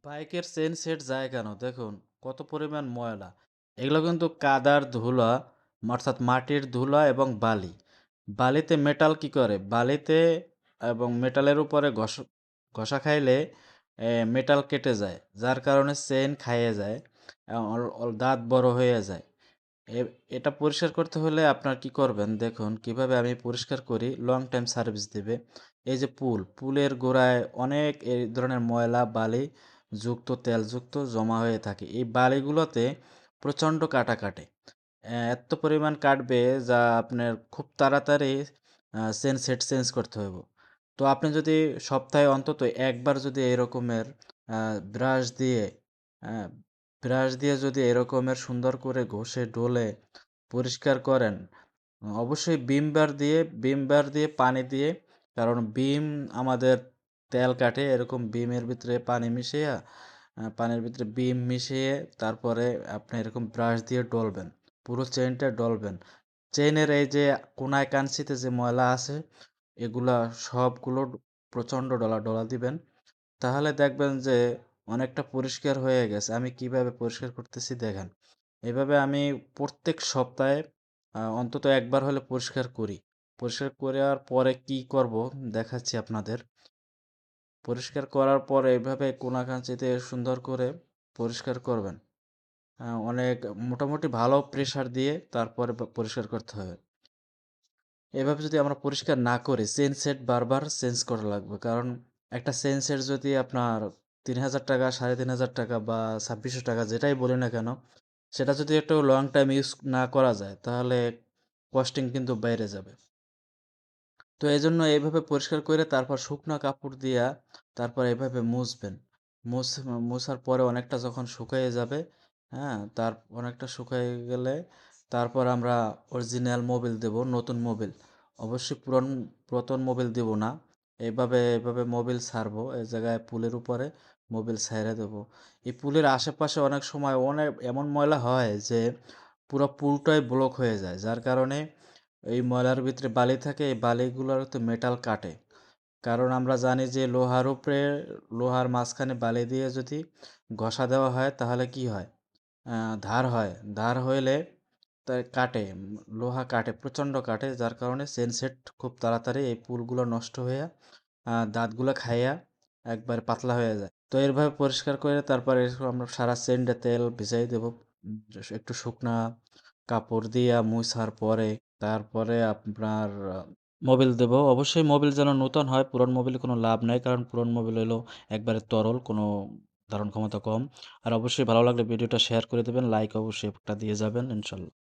বাইকের chain set যায় কেন? দেখুন কত পরিমাণ ময়লা। এগুলো কিন্তু কাদার ধুলা, অর্থাৎ মাটির ধুলা এবং বালি। বালিতে মেটাল কি করে? বালিতে এবং মেটালের উপরে ঘষা খাইলে মেটাল কেটে যায়। যার কারণে চেইন খাইয়ে যায়। দাঁত বড় হয়ে যায়। এ এটা পরিষ্কার করতে হলে আপনার কি করবেন? দেখুন কিভাবে আমি পরিষ্কার করি, লং টাইম সার্ভিস দিবে। এই যে পুলের গোড়ায় অনেক এই ধরনের ময়লা, বালি যুক্ত, তেলযুক্ত জমা হয়ে থাকে। এই বালিগুলোতে প্রচণ্ড কাঁটা কাটে। এত্ত পরিমাণ কাটবে যা আপনার খুব তাড়াতাড়ি সেট চেঞ্জ করতে হইব। তো আপনি যদি সপ্তাহে অন্তত ১ বার যদি এরকমের আ ব্রাশ দিয়ে আ ব্রাশ দিয়ে যদি এরকমের সুন্দর করে ঘষে ডলে পরিষ্কার করেন, অবশ্যই ভিম বার দিয়ে পানি দিয়ে, কারণ ভিম আমাদের তেল কাটে। এরকম ভিমের ভিতরে পানি মিশিয়ে পানির ভিতরে ভিম মিশিয়ে তারপরে আপনি এরকম ব্রাশ দিয়ে ডলবেন। পুরো চেইনটা ডলবেন। চেইনের এই যে কোনায় কানচিতে যে ময়লা আছে, এগুলা সবগুলো প্রচণ্ড ডলা দিবেন। তাহলে দেখবেন যে অনেকটা পরিষ্কার হয়ে গেছে। আমি কিভাবে পরিষ্কার করতেছি দেখেন। এভাবে আমি প্রত্যেক সপ্তাহে অন্তত ১ বার হলে পরিষ্কার করি। পরিষ্কার করার পরে কি করব দেখাচ্ছি আপনাদের। পরিষ্কার করার পরে এভাবে কোনা-কাঁচিতে সুন্দর করে পরিষ্কার করবেন। অনেক মোটামুটি ভালো প্রেশার দিয়ে তারপরে পরিষ্কার করতে হবে। এভাবে যদি আমরা পরিষ্কার না করি, চেইন সেট বারবার চেঞ্জ করা লাগবে। কারণ একটা চেইন সেট যদি আপনার ৳৩,০০০, ৳৩,৫০০ বা ৳২৬০০ যেটাই বলি না কেন, সেটা যদি একটু লং টাইম ইউজ না করা যায়, তাহলে কস্টিং কিন্তু বাইরে যাবে। তো এজন্য এইভাবে পরিষ্কার করে তারপর শুকনা কাপড় দিয়া তারপর এভাবে মুছবেন। মুছ মুছার পরে অনেকটা যখন শুকায়ে যাবে, হ্যাঁ? অনেকটা শুকায়ে গেলে তারপর আমরা অরিজিনাল মোবিল দেব, নতুন মোবিল। অবশ্যই পুরাতন মোবিল দিব না। এভাবে মোবিল ছাড়বো। এই জায়গায় পুলের উপরে মোবিল ছাইড়া দেব। এই পুলের আশেপাশে অনেক সময় এমন ময়লা হয় যে পুরা পুলটাই ব্লক হয়ে যায়। যার কারণে এই ময়লার ভিতরে বালি থাকে, এই বালিগুলোতে মেটাল কাটে। কারণ আমরা জানি যে লোহার মাঝখানে বালি দিয়ে যদি ঘষা দেওয়া হয় তাহলে কি হয়? আ ধার হয়। ধার হইলে কাটে। লোহা কাটে, প্রচণ্ড কাটে। যার কারণে চেইন সেট খুব তাড়াতাড়ি এই পুলগুলো নষ্ট হইয়া দাঁতগুলা খাইয়া একবারে পাতলা হয়ে যায়। তো এভাবে পরিষ্কার করে তারপরে এরকম আমরা সারা চেইনটা তেল ভিজাই দেব। একটু শুকনা কাপড় দিয়া মুছার পরে তারপরে আপনার মোবিল দেব। অবশ্যই মোবিল যেন নূতন হয়। পুরান মোবিলে কোনো লাভ নাই। কারণ পুরান মোবিল হইলো একবারে তরল, কোনো ধারণ ক্ষমতা কম। আর অবশ্যই ভালো লাগলে ভিডিওটা শেয়ার করে দিবেন। লাইক অবশ্যই একটা দিয়ে যাবেন ইনশাল্লাহ।